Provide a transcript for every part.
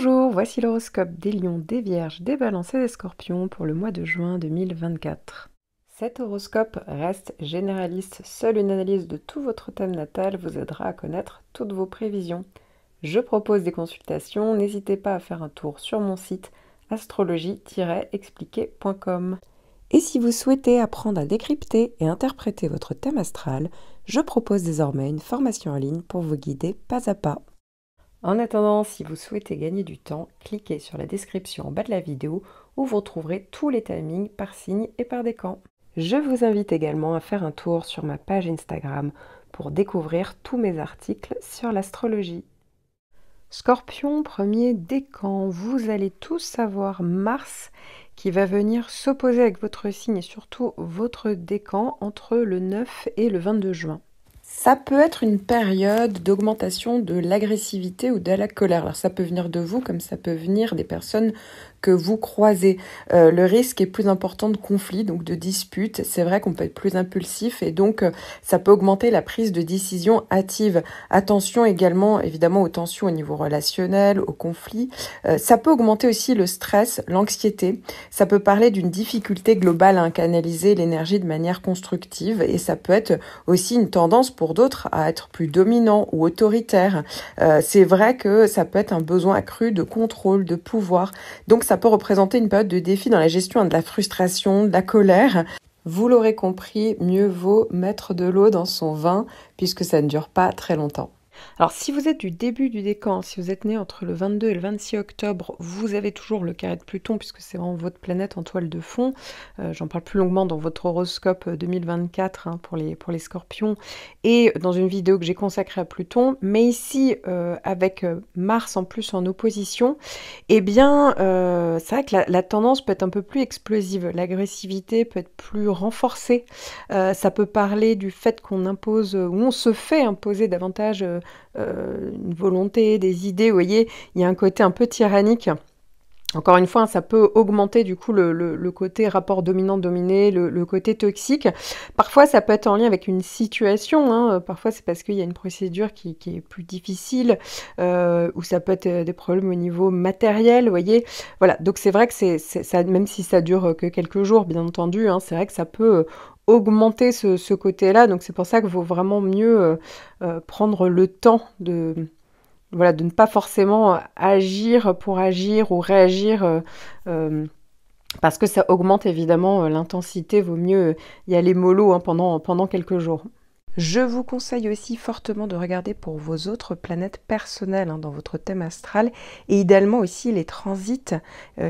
Bonjour, voici l'horoscope des lions, des vierges, des balances et des scorpions pour le mois de juin 2024. Cet horoscope reste généraliste, seule une analyse de tout votre thème natal vous aidera à connaître toutes vos prévisions. Je propose des consultations, n'hésitez pas à faire un tour sur mon site astrologie-expliqué.com. Et si vous souhaitez apprendre à décrypter et interpréter votre thème astral, je propose désormais une formation en ligne pour vous guider pas à pas. En attendant, si vous souhaitez gagner du temps, cliquez sur la description en bas de la vidéo où vous retrouverez tous les timings par signe et par décan. Je vous invite également à faire un tour sur ma page Instagram pour découvrir tous mes articles sur l'astrologie. Scorpion, premier décan, vous allez tous savoir Mars qui va venir s'opposer avec votre signe et surtout votre décan entre le 9 et le 22 juin. Ça peut être une période d'augmentation de l'agressivité ou de la colère. Alors ça peut venir de vous comme ça peut venir des personnes que vous croisez. Le risque est plus important de conflits, donc de disputes. C'est vrai qu'on peut être plus impulsif et donc ça peut augmenter la prise de décision hâtive. Attention également évidemment aux tensions au niveau relationnel, aux conflits. Ça peut augmenter aussi le stress, l'anxiété. Ça peut parler d'une difficulté globale à canaliser l'énergie de manière constructive et ça peut être aussi une tendance pour d'autres à être plus dominant ou autoritaire. C'est vrai que ça peut être un besoin accru de contrôle, de pouvoir. Donc ça peut représenter une période de défi dans la gestion de la frustration, de la colère. Vous l'aurez compris, mieux vaut mettre de l'eau dans son vin puisque ça ne dure pas très longtemps. Alors si vous êtes du début du décan, si vous êtes né entre le 22 et le 26 octobre, vous avez toujours le carré de Pluton puisque c'est vraiment votre planète en toile de fond. J'en parle plus longuement dans votre horoscope 2024 pour les scorpions et dans une vidéo que j'ai consacrée à Pluton. Mais ici, avec Mars en plus en opposition, eh bien c'est vrai que la tendance peut être un peu plus explosive. L'agressivité peut être plus renforcée. Ça peut parler du fait qu'on impose ou on se fait imposer davantage une volonté, des idées, vous voyez, il y a un côté un peu tyrannique. Encore une fois, ça peut augmenter du coup le côté rapport dominant-dominé, le côté toxique. Parfois, ça peut être en lien avec une situation. Parfois, c'est parce qu'il y a une procédure qui est plus difficile, ou ça peut être des problèmes au niveau matériel, vous voyez. Voilà, donc c'est vrai que ça, même si ça dure que quelques jours, bien entendu, c'est vrai que ça peut augmenter ce côté-là. Donc c'est pour ça qu'il vaut vraiment mieux prendre le temps de ne pas forcément agir pour agir ou réagir parce que ça augmente évidemment l'intensité. Vaut mieux y aller mollo pendant quelques jours. Je vous conseille aussi fortement de regarder pour vos autres planètes personnelles dans votre thème astral et idéalement aussi les transits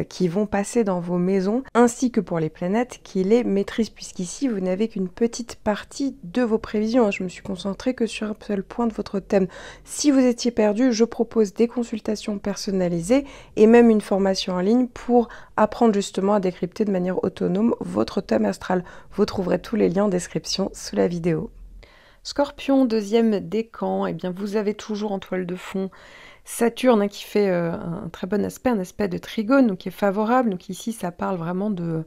qui vont passer dans vos maisons ainsi que pour les planètes qui les maîtrisent puisqu'ici vous n'avez qu'une petite partie de vos prévisions. Je me suis concentrée que sur un seul point de votre thème. Si vous étiez perdu, je propose des consultations personnalisées et même une formation en ligne pour apprendre justement à décrypter de manière autonome votre thème astral. Vous trouverez tous les liens en description sous la vidéo. Scorpion, deuxième décan, eh bien vous avez toujours en toile de fond Saturne qui fait un très bon aspect, un aspect de trigone, donc qui est favorable. Donc ici, ça parle vraiment de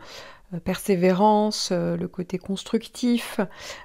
persévérance, le côté constructif.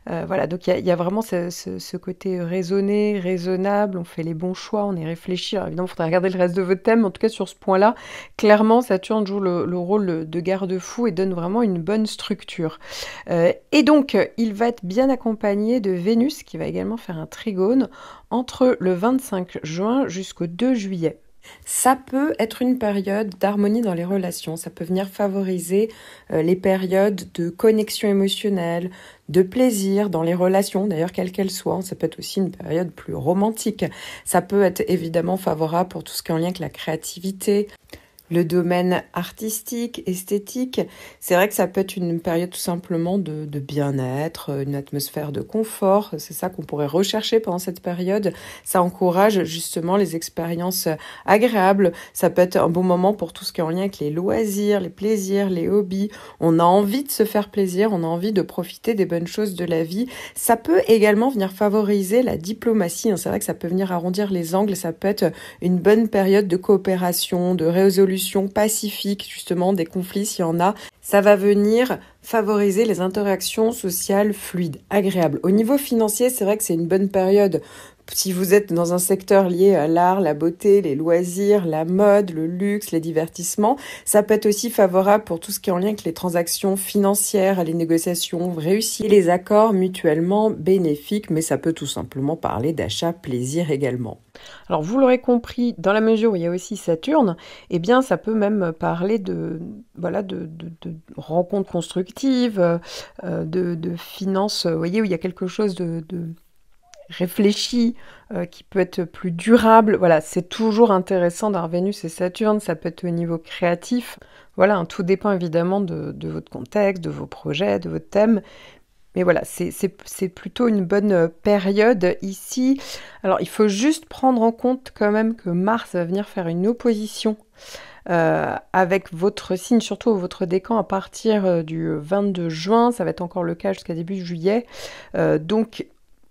Voilà, donc il y a vraiment ce côté raisonné, raisonnable, on fait les bons choix, on est réfléchi. Alors évidemment, il faudra regarder le reste de votre thème, mais en tout cas sur ce point-là, clairement, Saturne joue le rôle de garde-fou et donne vraiment une bonne structure. Et donc, il va être bien accompagné de Vénus, qui va également faire un trigone entre le 25 juin jusqu'au 2 juillet. Ça peut être une période d'harmonie dans les relations, ça peut venir favoriser les périodes de connexion émotionnelle, de plaisir dans les relations, d'ailleurs quelles qu'elles soient. Ça peut être aussi une période plus romantique. Ça peut être évidemment favorable pour tout ce qui est en lien avec la créativité, le domaine artistique, esthétique. C'est vrai que ça peut être une période tout simplement de bien-être, une atmosphère de confort. C'est ça qu'on pourrait rechercher pendant cette période. Ça encourage justement les expériences agréables. Ça peut être un bon moment pour tout ce qui est en lien avec les loisirs, les plaisirs, les hobbies. On a envie de se faire plaisir, on a envie de profiter des bonnes choses de la vie. Ça peut également venir favoriser la diplomatie. C'est vrai que ça peut venir arrondir les angles. Ça peut être une bonne période de coopération, de résolution pacifique, justement, des conflits s'il y en a. Ça va venir favoriser les interactions sociales fluides, agréables. Au niveau financier, c'est vrai que c'est une bonne période Si vous êtes dans un secteur lié à l'art, la beauté, les loisirs, la mode, le luxe, les divertissements, ça peut être aussi favorable pour tout ce qui est en lien avec les transactions financières, les négociations réussies, et les accords mutuellement bénéfiques, mais ça peut tout simplement parler d'achat plaisir également. Alors vous l'aurez compris, dans la mesure où il y a aussi Saturne, eh bien ça peut même parler de rencontres constructives, de finances, vous voyez, où il y a quelque chose de réfléchi, qui peut être plus durable. Voilà, c'est toujours intéressant d'avoir Vénus et Saturne, ça peut être au niveau créatif. Voilà, tout dépend évidemment de votre contexte, de vos projets, de votre thème. Mais voilà, c'est plutôt une bonne période ici. Alors, il faut juste prendre en compte quand même que Mars va venir faire une opposition avec votre signe, surtout votre décan à partir du 22 juin. Ça va être encore le cas jusqu'à début juillet. Donc,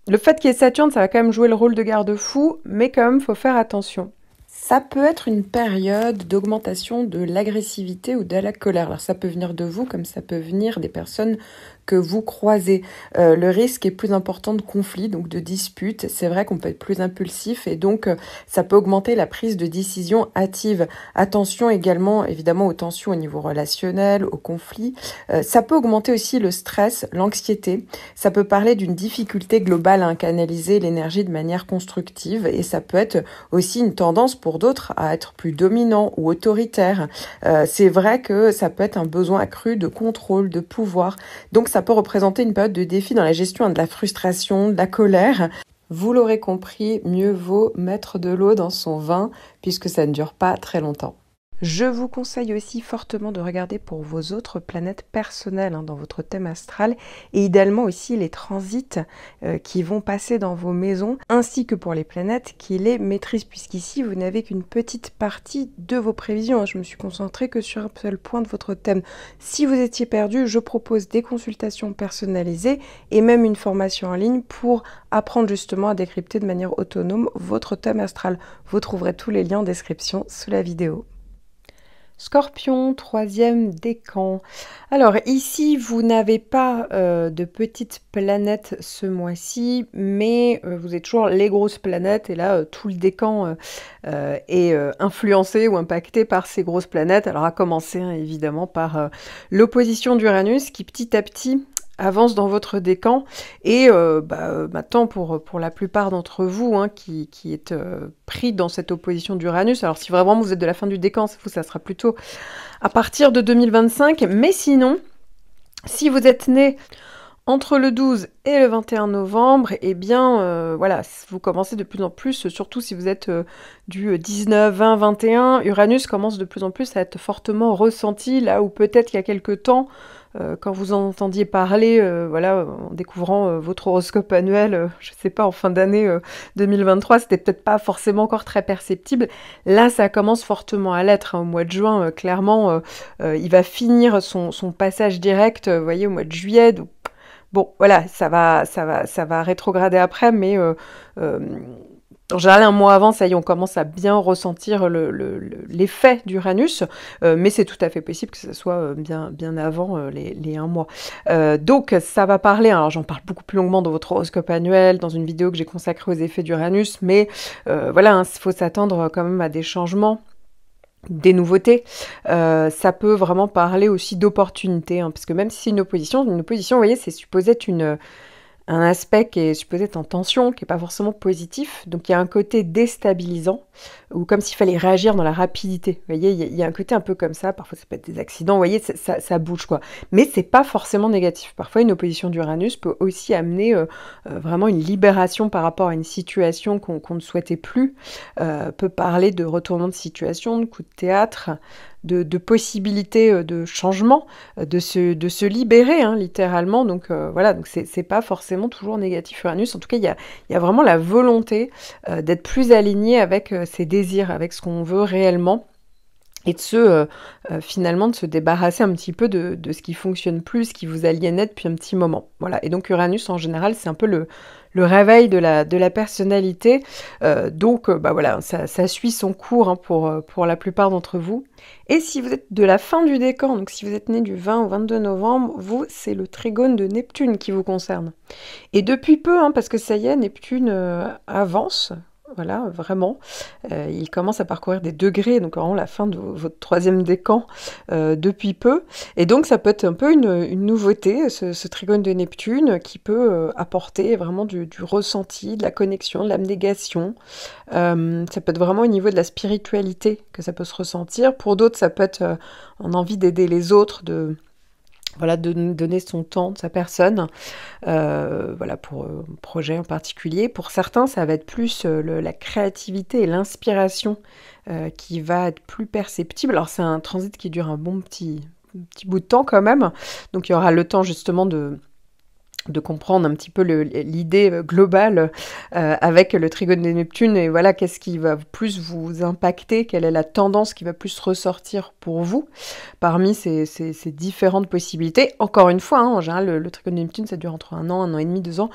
le fait qu'il y ait Saturne, ça va quand même jouer le rôle de garde-fou, mais quand même, il faut faire attention. Ça peut être une période d'augmentation de l'agressivité ou de la colère. Alors ça peut venir de vous comme ça peut venir des personnes que vous croisez. Le risque est plus important de conflits, donc de disputes. C'est vrai qu'on peut être plus impulsif et donc ça peut augmenter la prise de décision hâtive. Attention également évidemment aux tensions au niveau relationnel, aux conflits. Ça peut augmenter aussi le stress, l'anxiété. Ça peut parler d'une difficulté globale à canaliser l'énergie de manière constructive et ça peut être aussi une tendance pour d'autres à être plus dominant ou autoritaire. C'est vrai que ça peut être un besoin accru de contrôle, de pouvoir. Donc ça peut représenter une période de défi dans la gestion de la frustration, de la colère. Vous l'aurez compris, mieux vaut mettre de l'eau dans son vin puisque ça ne dure pas très longtemps. Je vous conseille aussi fortement de regarder pour vos autres planètes personnelles dans votre thème astral et idéalement aussi les transits qui vont passer dans vos maisons ainsi que pour les planètes qui les maîtrisent puisqu'ici vous n'avez qu'une petite partie de vos prévisions. Je me suis concentrée que sur un seul point de votre thème. Si vous étiez perdu, je propose des consultations personnalisées et même une formation en ligne pour apprendre justement à décrypter de manière autonome votre thème astral. Vous trouverez tous les liens en description sous la vidéo. Scorpion, troisième décan. Alors ici, vous n'avez pas de petites planètes ce mois-ci, mais vous êtes toujours les grosses planètes, et là, tout le décan est influencé ou impacté par ces grosses planètes. Alors à commencer évidemment par l'opposition d'Uranus qui petit à petit avance dans votre décan et maintenant pour la plupart d'entre vous qui est pris dans cette opposition d'Uranus, alors si vraiment vous êtes de la fin du décan, ça sera plutôt à partir de 2025, mais sinon, si vous êtes né entre le 12 et le 21 novembre, eh bien, voilà, vous commencez de plus en plus, surtout si vous êtes du 19, 20, 21, Uranus commence de plus en plus à être fortement ressenti, là où peut-être il y a quelques temps, quand vous en entendiez parler, voilà, en découvrant votre horoscope annuel, je sais pas, en fin d'année 2023, c'était peut-être pas forcément encore très perceptible. Là, ça commence fortement à l'être. Au mois de juin, clairement, il va finir son passage direct, vous voyez, au mois de juillet. Donc, bon, voilà, ça va rétrograder après, mais en général, un mois avant, ça y est, on commence à bien ressentir l'effet d'Uranus, mais c'est tout à fait possible que ce soit bien avant les 1 mois. Donc, ça va parler, alors j'en parle beaucoup plus longuement dans votre horoscope annuel, dans une vidéo que j'ai consacrée aux effets d'Uranus, mais voilà, il faut s'attendre quand même à des changements, des nouveautés. Ça peut vraiment parler aussi d'opportunités, parce que même si c'est une opposition, vous voyez, c'est supposé être un aspect qui est supposé être en tension, qui n'est pas forcément positif. Donc il y a un côté déstabilisant, ou comme s'il fallait réagir dans la rapidité. Vous voyez, il y a un côté un peu comme ça. Parfois, ça peut être des accidents. Vous voyez, ça bouge, quoi. Mais c'est pas forcément négatif. Parfois, une opposition d'Uranus peut aussi amener vraiment une libération par rapport à une situation qu'on ne souhaitait plus. Peut parler de retournement de situation, de coup de théâtre, de possibilités de changement, de se libérer, littéralement. Donc voilà, donc c'est pas forcément toujours négatif Uranus. En tout cas, il y a vraiment la volonté d'être plus aligné avec ses désirs, avec ce qu'on veut réellement. et finalement, de se débarrasser un petit peu de ce qui fonctionne plus, ce qui vous aliénait depuis un petit moment. Voilà. Et donc Uranus, en général, c'est un peu le réveil de la personnalité. Bah voilà, ça suit son cours, hein, pour la plupart d'entre vous. Et si vous êtes de la fin du décan, donc si vous êtes né du 20 au 22 novembre, vous, c'est le trigone de Neptune qui vous concerne. Et depuis peu, hein, parce que ça y est, Neptune avance. Voilà, vraiment. Il commence à parcourir des degrés, donc vraiment la fin de votre troisième décan depuis peu. Et donc ça peut être un peu une nouveauté, ce trigone de Neptune, qui peut apporter vraiment du ressenti, de la connexion, de l'abnégation. Ça peut être vraiment au niveau de la spiritualité que ça peut se ressentir. Pour d'autres, ça peut être en envie d'aider les autres, de donner son temps, de sa personne, voilà, pour un projet en particulier. Pour certains, ça va être plus la créativité et l'inspiration qui va être plus perceptible. Alors, c'est un transit qui dure un bon petit bout de temps quand même. Donc, il y aura le temps justement de comprendre un petit peu l'idée globale avec le trigone de Neptune, et voilà, qu'est-ce qui va plus vous impacter, quelle est la tendance qui va plus ressortir pour vous parmi ces différentes possibilités. Encore une fois, hein, en général, le trigone de Neptune, ça dure entre 1 an et demi, 2 ans.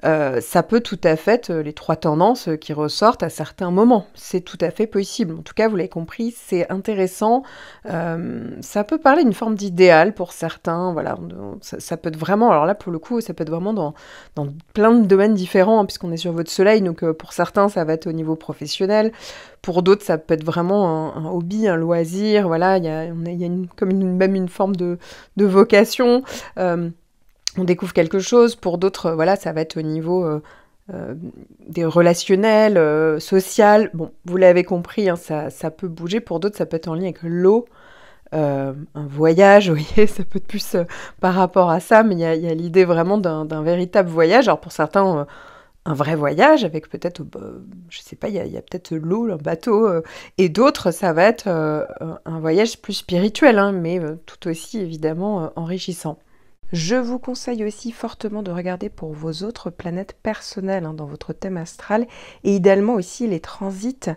Ça peut tout à fait, les 3 tendances qui ressortent à certains moments. C'est tout à fait possible. En tout cas, vous l'avez compris, c'est intéressant. Ça peut parler d'une forme d'idéal pour certains. Voilà, ça peut être vraiment, alors là, pour le coup, ça peut être vraiment dans plein de domaines différents, hein, puisqu'on est sur votre soleil. Donc, pour certains, ça va être au niveau professionnel. Pour d'autres, ça peut être vraiment un hobby, un loisir. Voilà, il y a même une forme de vocation. On découvre quelque chose. Pour d'autres, voilà, ça va être au niveau des relationnels, social. Bon, vous l'avez compris, hein, ça peut bouger. Pour d'autres, ça peut être en lien avec l'eau, un voyage, vous voyez, ça peut être plus par rapport à ça, mais il y a l'idée vraiment d'un véritable voyage. Alors pour certains, un vrai voyage avec peut-être, je sais pas, il y a peut-être l'eau, un bateau, et d'autres, ça va être un voyage plus spirituel, hein, mais tout aussi évidemment enrichissant. Je vous conseille aussi fortement de regarder pour vos autres planètes personnelles, hein, dans votre thème astral, et idéalement aussi les transits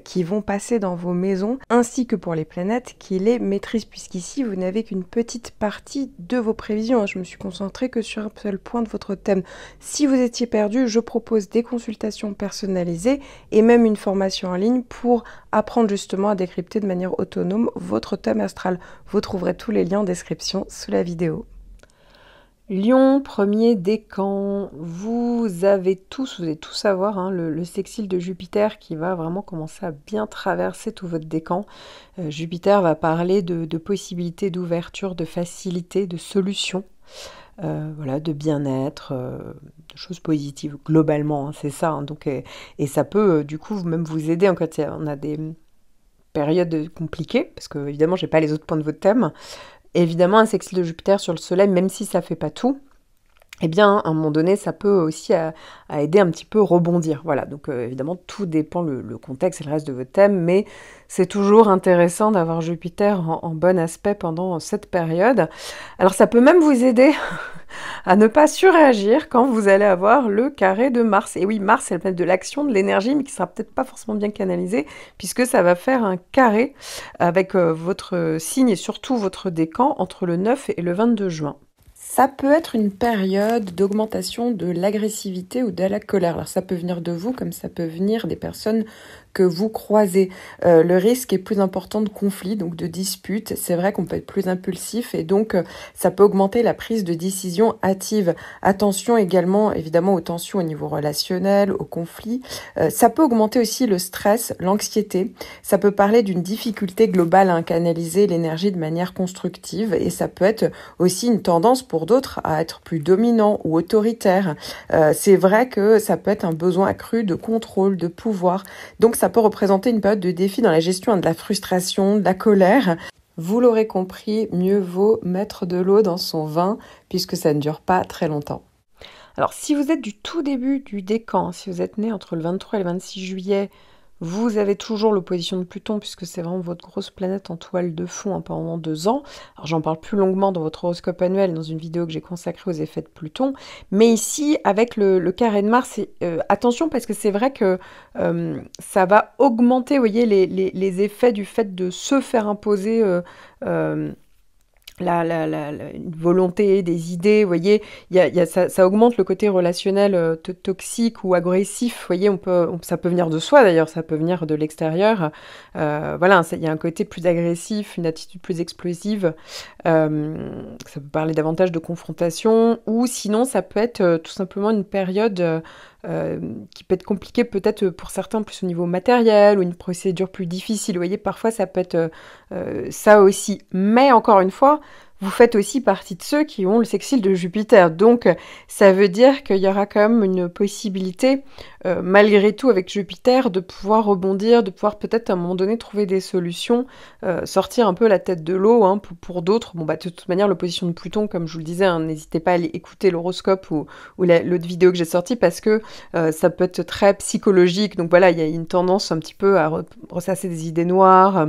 qui vont passer dans vos maisons, ainsi que pour les planètes qui les maîtrisent, puisqu'ici vous n'avez qu'une petite partie de vos prévisions, hein. Je me suis concentrée que sur un seul point de votre thème. Si vous étiez perdu, je propose des consultations personnalisées et même une formation en ligne pour apprendre justement à décrypter de manière autonome votre thème astral. Vous trouverez tous les liens en description sous la vidéo. Lion, premier décan, vous allez tout savoir, hein, le sextile de Jupiter qui va vraiment commencer à bien traverser tout votre décan. Jupiter va parler de possibilités d'ouverture, de facilité, de solutions, voilà, de bien-être, de choses positives globalement, hein, c'est ça, hein, donc, et ça peut du coup même vous aider quand on a des périodes compliquées, parce que évidemment j'ai pas les autres points de votre thème. Évidemment, un sextile de Jupiter sur le Soleil, même si ça fait pas tout, eh bien, à un moment donné, ça peut aussi à aider un petit peu rebondir. Voilà, donc évidemment, tout dépend le contexte et le reste de votre thème, mais c'est toujours intéressant d'avoir Jupiter en bon aspect pendant cette période. Alors, ça peut même vous aider à ne pas surréagir quand vous allez avoir le carré de Mars. Et oui, Mars, c'est la planète de l'action, de l'énergie, mais qui sera peut-être pas forcément bien canalisée, puisque ça va faire un carré avec votre signe et surtout votre décan entre le 9 et le 22 juin. Ça peut être une période d'augmentation de l'agressivité ou de la colère. Alors ça peut venir de vous comme ça peut venir des personnes que vous croisez. Le risque est plus important de conflits, donc de disputes. C'est vrai qu'on peut être plus impulsif et donc ça peut augmenter la prise de décision hâtive. Attention également évidemment aux tensions au niveau relationnel, aux conflits. Ça peut augmenter aussi le stress, l'anxiété. Ça peut parler d'une difficulté globale à canaliser l'énergie de manière constructive et ça peut être aussi une tendance pour d'autres à être plus dominant ou autoritaire. C'est vrai que ça peut être un besoin accru de contrôle, de pouvoir. Donc ça peut représenter une période de défi dans la gestion de la frustration, de la colère. Vous l'aurez compris, mieux vaut mettre de l'eau dans son vin puisque ça ne dure pas très longtemps. Alors si vous êtes du tout début du décan, si vous êtes né entre le 23 et le 26 juillet, Vous avez toujours l'opposition de Pluton, puisque c'est vraiment votre grosse planète en toile de fond hein, pendant 2 ans. Alors j'en parle plus longuement dans votre horoscope annuel, dans une vidéo que j'ai consacrée aux effets de Pluton. Mais ici, avec le carré de Mars, attention parce que c'est vrai que ça va augmenter, vous voyez, les effets du fait de se faire imposer une volonté, des idées, vous voyez, ça augmente le côté relationnel toxique ou agressif, vous voyez, ça peut venir de soi d'ailleurs, ça peut venir de l'extérieur, voilà, il y a un côté plus agressif, une attitude plus explosive, ça peut parler davantage de confrontation, ou sinon ça peut être tout simplement une période qui peut être compliquée peut-être pour certains plus au niveau matériel, ou une procédure plus difficile, vous voyez, parfois ça peut être ça aussi, mais encore une fois, vous faites aussi partie de ceux qui ont le sextile de Jupiter. Donc, ça veut dire qu'il y aura quand même une possibilité, malgré tout, avec Jupiter, de pouvoir rebondir, de pouvoir peut-être à un moment donné trouver des solutions, sortir un peu la tête de l'eau hein, pour d'autres. Bon, bah, de toute manière, l'opposition de Pluton, comme je vous le disais, hein, n'hésitez pas à aller écouter l'horoscope ou l'autre vidéo que j'ai sortie parce que ça peut être très psychologique. Donc voilà, il y a une tendance un petit peu à ressasser des idées noires.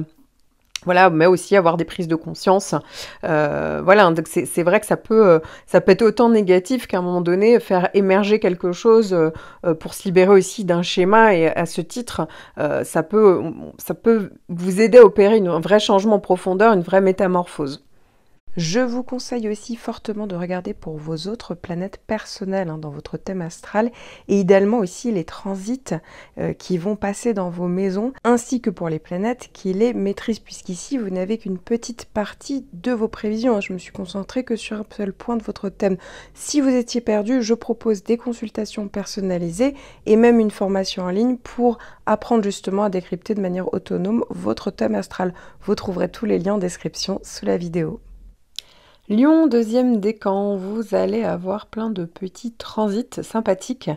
Voilà, mais aussi avoir des prises de conscience. Voilà, donc c'est vrai que ça peut être autant négatif qu'à un moment donné, faire émerger quelque chose pour se libérer aussi d'un schéma. Et à ce titre, ça peut vous aider à opérer un vrai changement en profondeur, une vraie métamorphose. Je vous conseille aussi fortement de regarder pour vos autres planètes personnelles hein, dans votre thème astral et idéalement aussi les transits qui vont passer dans vos maisons ainsi que pour les planètes qui les maîtrisent puisqu'ici vous n'avez qu'une petite partie de vos prévisions. Hein. Je me suis concentrée que sur un seul point de votre thème. Si vous étiez perdu, je propose des consultations personnalisées et même une formation en ligne pour apprendre justement à décrypter de manière autonome votre thème astral. Vous trouverez tous les liens en description sous la vidéo. Lion, deuxième décan, vous allez avoir plein de petits transits sympathiques,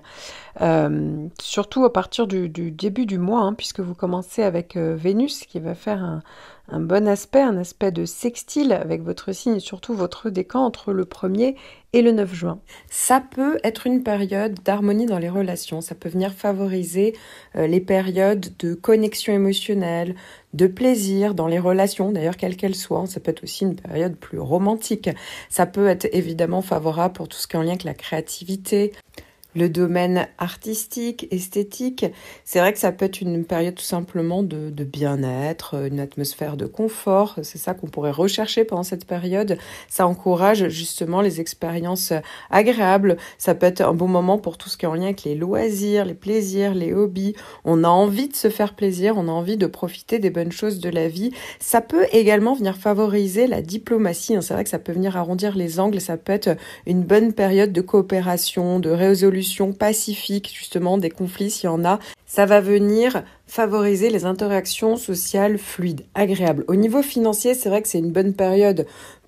surtout à partir du début du mois, hein, puisque vous commencez avec Vénus qui va faire un bon aspect, un aspect de sextile avec votre signe et surtout votre décan entre le 1er et le 9 juin. Ça peut être une période d'harmonie dans les relations, ça peut venir favoriser les périodes de connexion émotionnelle, de plaisir dans les relations, d'ailleurs quelles qu'elles soient. Ça peut être aussi une période plus romantique. Ça peut être évidemment favorable pour tout ce qui est en lien avec la créativité, le domaine artistique, esthétique. C'est vrai que ça peut être une période tout simplement de bien-être, une atmosphère de confort. C'est ça qu'on pourrait rechercher pendant cette période. Ça encourage justement les expériences agréables. Ça peut être un bon moment pour tout ce qui est en lien avec les loisirs, les plaisirs, les hobbies. On a envie de se faire plaisir, on a envie de profiter des bonnes choses de la vie. Ça peut également venir favoriser la diplomatie. C'est vrai que ça peut venir arrondir les angles. Ça peut être une bonne période de coopération, de résolution pacifique, justement, des conflits s'il y en a. Ça va venir favoriser les interactions sociales fluides, agréables. Au niveau financier, c'est vrai que c'est une bonne période.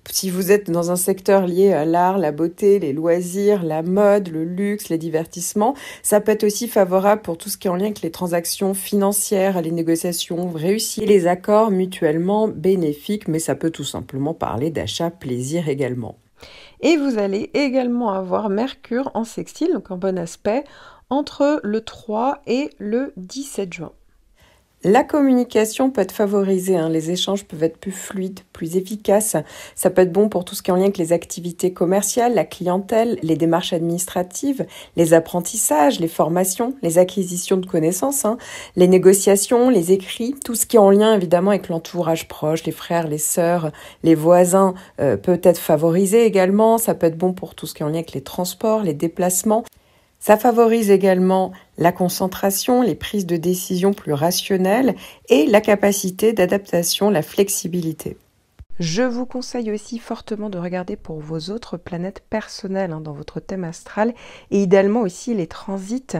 Si vous êtes dans un secteur lié à l'art, la beauté, les loisirs, la mode, le luxe, les divertissements, ça peut être aussi favorable pour tout ce qui est en lien avec les transactions financières, les négociations réussies, les accords mutuellement bénéfiques, mais ça peut tout simplement parler d'achat plaisir également. Et vous allez également avoir Mercure en sextile, donc en bon aspect, entre le 3 et le 17 juin. La communication peut être favorisée, hein. Les échanges peuvent être plus fluides, plus efficaces. Ça peut être bon pour tout ce qui est en lien avec les activités commerciales, la clientèle, les démarches administratives, les apprentissages, les formations, les acquisitions de connaissances, hein, les négociations, les écrits, tout ce qui est en lien évidemment avec l'entourage proche, les frères, les sœurs, les voisins peut être favorisé également. Ça peut être bon pour tout ce qui est en lien avec les transports, les déplacements. Ça favorise également la concentration, les prises de décision plus rationnelles et la capacité d'adaptation, la flexibilité. Je vous conseille aussi fortement de regarder pour vos autres planètes personnelles hein, dans votre thème astral et idéalement aussi les transits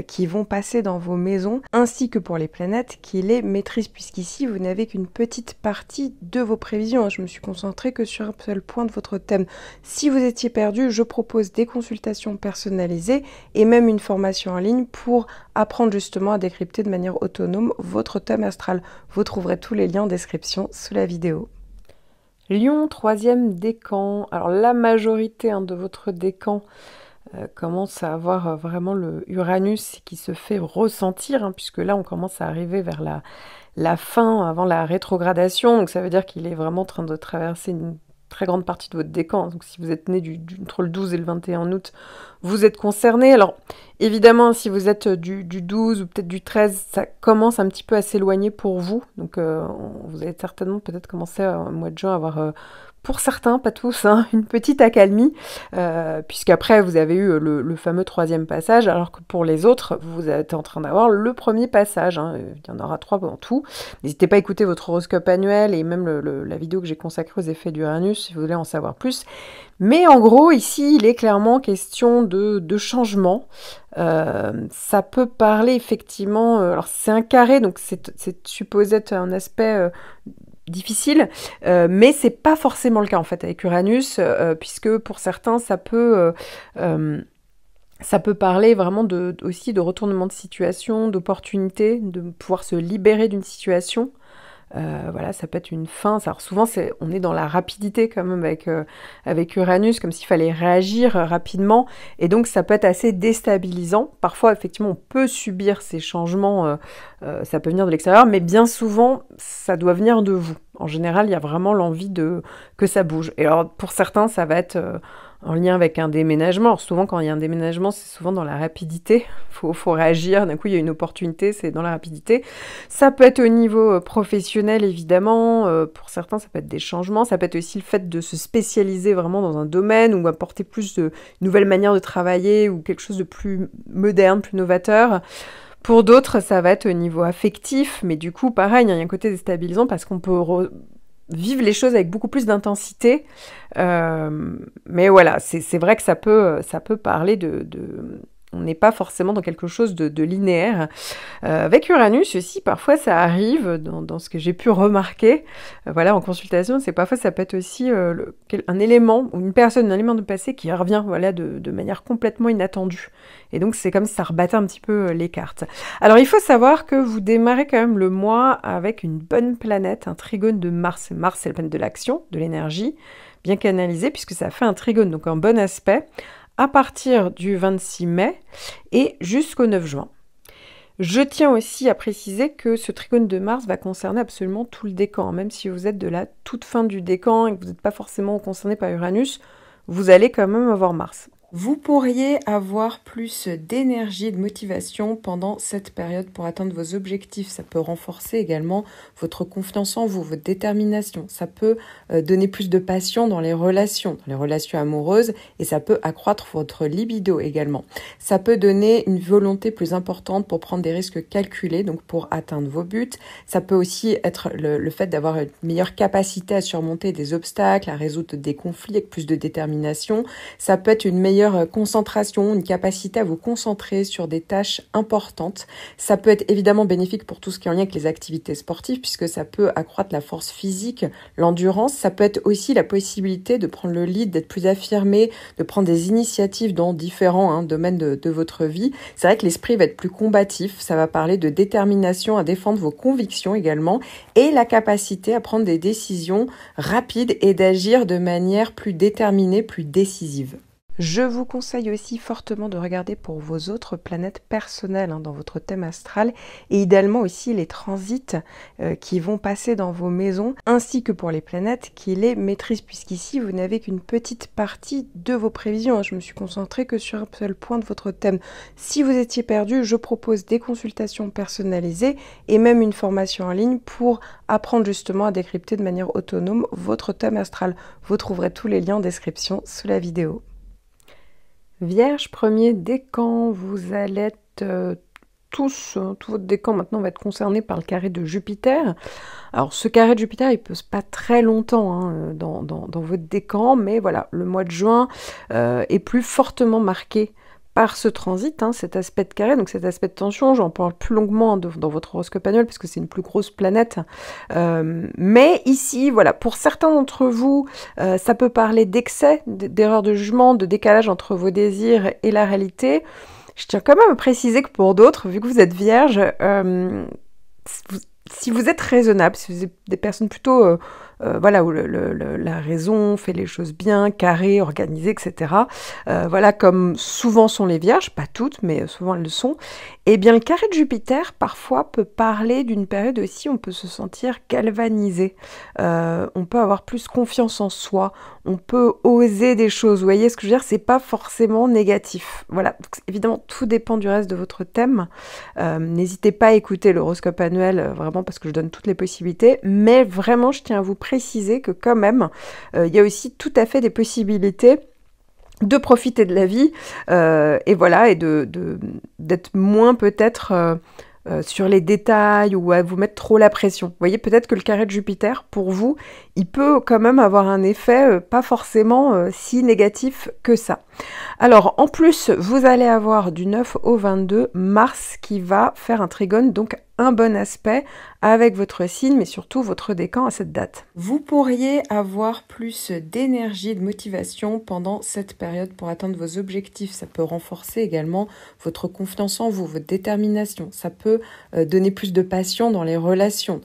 qui vont passer dans vos maisons ainsi que pour les planètes qui les maîtrisent puisqu'ici vous n'avez qu'une petite partie de vos prévisions. Hein. Je me suis concentrée que sur un seul point de votre thème. Si vous étiez perdu, je propose des consultations personnalisées et même une formation en ligne pour apprendre justement à décrypter de manière autonome votre thème astral. Vous trouverez tous les liens en description sous la vidéo. Lion, troisième décan. Alors la majorité hein, de votre décan commence à avoir vraiment le Uranus qui se fait ressentir, hein, puisque là on commence à arriver vers la fin, avant la rétrogradation, donc ça veut dire qu'il est vraiment en train de traverser une très grande partie de votre décan. Donc si vous êtes né entre le 12 et le 21 août, vous êtes concerné. Alors évidemment, si vous êtes du 12 ou peut-être du 13, ça commence un petit peu à s'éloigner pour vous. Donc vous allez certainement peut-être commencer au mois de juin à avoir... pour certains, pas tous, hein, une petite accalmie, puisqu'après vous avez eu le fameux troisième passage, alors que pour les autres, vous êtes en train d'avoir le premier passage, hein, il y en aura 3 en tout. N'hésitez pas à écouter votre horoscope annuel et même la vidéo que j'ai consacrée aux effets d'Uranus, si vous voulez en savoir plus. Mais en gros, ici, il est clairement question de changement. Ça peut parler effectivement... alors c'est un carré, donc c'est supposé être un aspect... difficile, mais c'est pas forcément le cas en fait avec Uranus, puisque pour certains ça peut parler vraiment aussi de retournement de situation, d'opportunité, de pouvoir se libérer d'une situation. Voilà, ça peut être une fin. Alors souvent, on est dans la rapidité quand même avec Uranus, comme s'il fallait réagir rapidement. Et donc, ça peut être assez déstabilisant. Parfois, effectivement, on peut subir ces changements. Ça peut venir de l'extérieur, mais bien souvent, ça doit venir de vous. En général, il y a vraiment l'envie que ça bouge. Et alors, pour certains, ça va être... en lien avec un déménagement. Alors souvent, quand il y a un déménagement, c'est souvent dans la rapidité. Faut réagir. D'un coup, il y a une opportunité, c'est dans la rapidité. Ça peut être au niveau professionnel, évidemment. Pour certains, ça peut être des changements. Ça peut être aussi le fait de se spécialiser vraiment dans un domaine ou apporter plus de nouvelles manières de travailler ou quelque chose de plus moderne, plus novateur. Pour d'autres, ça va être au niveau affectif, mais du coup, pareil, il y a un côté déstabilisant parce qu'on peut vivre les choses avec beaucoup plus d'intensité. Mais voilà, c'est vrai que ça peut parler on n'est pas forcément dans quelque chose de linéaire. Avec Uranus aussi, parfois ça arrive, dans ce que j'ai pu remarquer, voilà, en consultation, c'est parfois ça peut être aussi un élément, ou une personne, un élément de passé qui revient, voilà, de manière complètement inattendue. Et donc c'est comme si ça rebattait un petit peu les cartes. Alors il faut savoir que vous démarrez quand même le mois avec une bonne planète, un trigone de Mars. Mars, c'est la planète de l'action, de l'énergie, bien canalisée, puisque ça fait un trigone, donc un bon aspect, à partir du 26 mai et jusqu'au 9 juin. Je tiens aussi à préciser que ce trigone de Mars va concerner absolument tout le décan. Même si vous êtes de la toute fin du décan et que vous n'êtes pas forcément concerné par Uranus, vous allez quand même avoir Mars. Vous pourriez avoir plus d'énergie et de motivation pendant cette période pour atteindre vos objectifs. Ça peut renforcer également votre confiance en vous, votre détermination. Ça peut donner plus de passion dans les relations amoureuses, et ça peut accroître votre libido également. Ça peut donner une volonté plus importante pour prendre des risques calculés, donc pour atteindre vos buts. Ça peut aussi être le fait d'avoir une meilleure capacité à surmonter des obstacles, à résoudre des conflits avec plus de détermination. Ça peut être une meilleure concentration, une capacité à vous concentrer sur des tâches importantes. Ça peut être évidemment bénéfique pour tout ce qui est en lien avec les activités sportives, puisque ça peut accroître la force physique, l'endurance. Ça peut être aussi la possibilité de prendre le lead, d'être plus affirmé, de prendre des initiatives dans différents domaines de votre vie. C'est vrai que l'esprit va être plus combatif. Ça va parler de détermination à défendre vos convictions également, et la capacité à prendre des décisions rapides et d'agir de manière plus déterminée, plus décisive. Je vous conseille aussi fortement de regarder pour vos autres planètes personnelles dans votre thème astral, et idéalement aussi les transits qui vont passer dans vos maisons, ainsi que pour les planètes qui les maîtrisent, puisqu'ici vous n'avez qu'une petite partie de vos prévisions. Je me suis concentrée que sur un seul point de votre thème. Si vous étiez perdu, je propose des consultations personnalisées et même une formation en ligne pour apprendre justement à décrypter de manière autonome votre thème astral. Vous trouverez tous les liens en description sous la vidéo. Vierge, premier décan, vous allez être tout votre décan maintenant va être concerné par le carré de Jupiter. Alors ce carré de Jupiter, il pose pas très longtemps dans votre décan, mais voilà, le mois de juin est plus fortement marqué par ce transit, cet aspect de carré, donc cet aspect de tension. J'en parle plus longuement dans votre horoscope annuel parce que c'est une plus grosse planète. Mais ici, voilà, pour certains d'entre vous, ça peut parler d'excès, d'erreur de jugement, de décalage entre vos désirs et la réalité. Je tiens quand même à préciser que pour d'autres, vu que vous êtes vierge, si vous êtes raisonnable, si vous êtes des personnes plutôt, voilà, où la raison fait les choses bien, carrées, organisées, etc. Voilà, comme souvent sont les vierges, pas toutes, mais souvent elles le sont. Eh bien, le carré de Jupiter, parfois, peut parler d'une période aussi où on peut se sentir galvanisé. On peut avoir plus confiance en soi. On peut oser des choses. Vous voyez ce que je veux dire? C'est pas forcément négatif. Voilà. Donc, évidemment, tout dépend du reste de votre thème. N'hésitez pas à écouter l'horoscope annuel, vraiment, parce que je donne toutes les possibilités. Mais vraiment, je tiens à vous préciser que quand même, il y a aussi tout à fait des possibilités de profiter de la vie, et voilà, et d'être moins peut-être sur les détails ou à vous mettre trop la pression. Vous voyez, peut-être que le carré de Jupiter, pour vous, il peut quand même avoir un effet pas forcément si négatif que ça. Alors, en plus, vous allez avoir du 9 au 22 Mars qui va faire un trigone, donc un bon aspect avec votre signe, mais surtout votre décan à cette date. Vous pourriez avoir plus d'énergie, de motivation pendant cette période pour atteindre vos objectifs. Ça peut renforcer également votre confiance en vous, votre détermination. Ça peut donner plus de passion dans les relations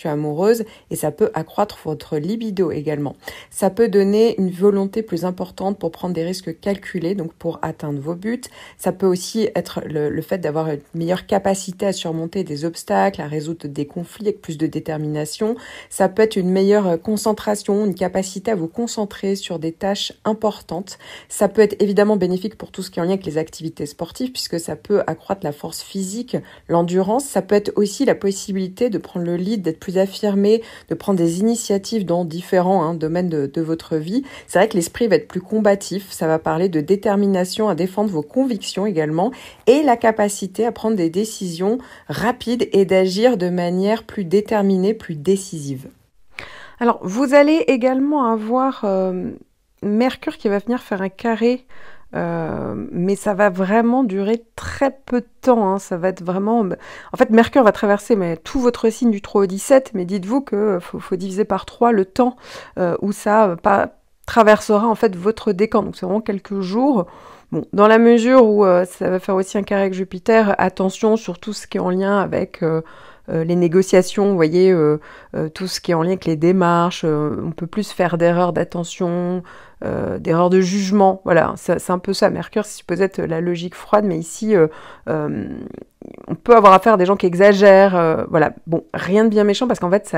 amoureuses, et ça peut accroître votre libido également. Ça peut donner une volonté plus importante pour prendre des risques calculés, donc pour atteindre vos buts. Ça peut aussi être le fait d'avoir une meilleure capacité à surmonter des obstacles, à résoudre des conflits avec plus de détermination. Ça peut être une meilleure concentration, une capacité à vous concentrer sur des tâches importantes. Ça peut être évidemment bénéfique pour tout ce qui est en lien avec les activités sportives, puisque ça peut accroître la force physique, l'endurance. Ça peut être aussi la possibilité de prendre le lead, d'être plus affirmé, de prendre des initiatives dans différents domaines de votre vie. C'est vrai que l'esprit va être plus combatif. Ça va parler de détermination à défendre vos convictions également, et la capacité à prendre des décisions rapides et d'agir de manière plus déterminée, plus décisive. Alors, vous allez également avoir Mercure qui va venir faire un carré, mais ça va vraiment durer très peu de temps. Ça va être vraiment... En fait, Mercure va traverser tout votre signe du 3 au 17, mais dites-vous qu'il faut diviser par 3 le temps où ça traversera en fait votre décan. Donc, c'est vraiment quelques jours. Bon, dans la mesure où ça va faire aussi un carré avec Jupiter, attention sur tout ce qui est en lien avec les négociations, vous voyez, tout ce qui est en lien avec les démarches, on peut plus faire d'erreurs d'attention, d'erreurs de jugement, voilà, c'est un peu ça. Mercure, c'est supposé être la logique froide, mais ici, on peut avoir affaire à des gens qui exagèrent, voilà. Bon, rien de bien méchant, parce qu'en fait,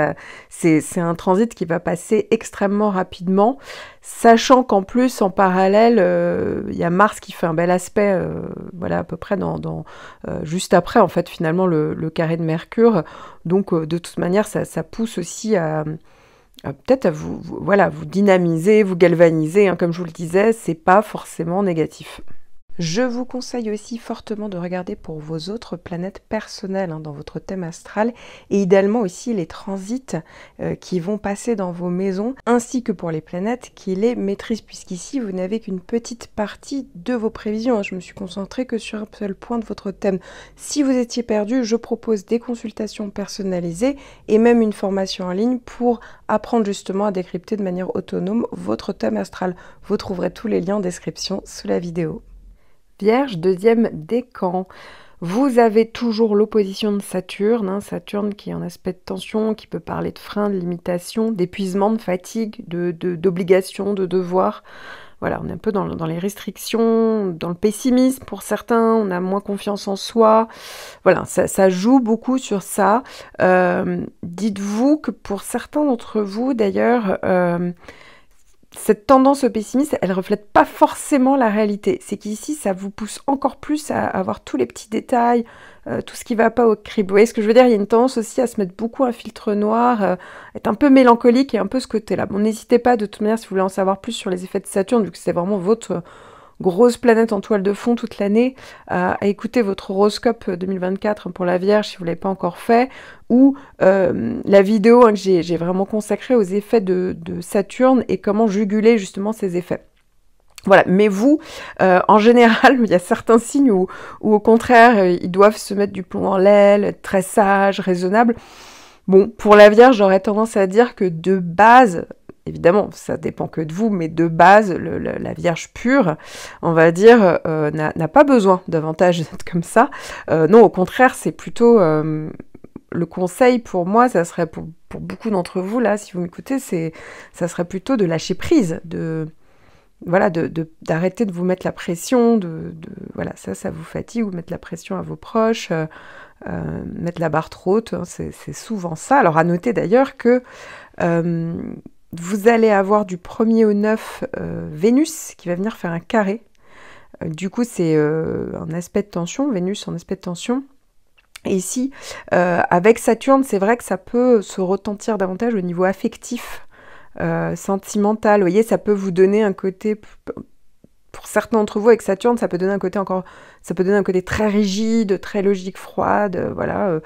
c'est un transit qui va passer extrêmement rapidement, sachant qu'en plus, en parallèle, il y a Mars qui fait un bel aspect, voilà, à peu près juste après, en fait, finalement, le carré de Mercure. Donc, de toute manière, ça pousse aussi à peut-être à vous dynamiser, vous galvaniser, comme je vous le disais, c'est pas forcément négatif. Je vous conseille aussi fortement de regarder pour vos autres planètes personnelles dans votre thème astral, et idéalement aussi les transits qui vont passer dans vos maisons, ainsi que pour les planètes qui les maîtrisent, puisqu'ici vous n'avez qu'une petite partie de vos prévisions. Je me suis concentrée que sur un seul point de votre thème. Si vous étiez perdu, je propose des consultations personnalisées et même une formation en ligne pour apprendre justement à décrypter de manière autonome votre thème astral. Vous trouverez tous les liens en description sous la vidéo. Vierge, deuxième décan. Vous avez toujours l'opposition de Saturne, Saturne qui est en aspect de tension, qui peut parler de frein, de limitation, d'épuisement, de fatigue, d'obligation, de devoir. Voilà, on est un peu dans les restrictions, dans le pessimisme pour certains, on a moins confiance en soi. Voilà, ça joue beaucoup sur ça. Dites-vous que pour certains d'entre vous, d'ailleurs, cette tendance au pessimisme, elle ne reflète pas forcément la réalité. C'est qu'ici, ça vous pousse encore plus à avoir tous les petits détails, tout ce qui ne va pas au crible. Vous voyez ce que je veux dire? Il y a une tendance aussi à se mettre beaucoup un filtre noir, être un peu mélancolique et un peu ce côté-là. Bon, n'hésitez pas, de toute manière, si vous voulez en savoir plus sur les effets de Saturne, vu que c'est vraiment votre grosse planète en toile de fond toute l'année, à écouter votre horoscope 2024 pour la Vierge si vous ne l'avez pas encore fait, ou la vidéo que j'ai vraiment consacrée aux effets de Saturne et comment juguler justement ces effets. Voilà, mais vous, en général, il y a certains signes où au contraire, ils doivent se mettre du plomb dans l'aile, être très sages, raisonnables. Bon, pour la Vierge, j'aurais tendance à dire que de base, évidemment, ça dépend que de vous, mais de base, la Vierge pure, on va dire, n'a pas besoin davantage d'être comme ça. Non, au contraire, c'est plutôt le conseil pour moi, ça serait pour beaucoup d'entre vous, là, si vous m'écoutez, ça serait plutôt de lâcher prise, voilà, d'arrêter de vous mettre la pression, voilà, ça vous fatigue, ou mettre la pression à vos proches, mettre la barre trop haute, hein, c'est souvent ça. Alors à noter d'ailleurs que vous allez avoir du 1er au 9 Vénus qui va venir faire un carré. Du coup, c'est un aspect de tension, Vénus en aspect de tension. Et ici, avec Saturne, c'est vrai que ça peut se retentir davantage au niveau affectif, sentimental. Vous voyez, ça peut vous donner un côté, pour certains d'entre vous avec Saturne, ça peut donner un côté très rigide, très logique, froide, voilà.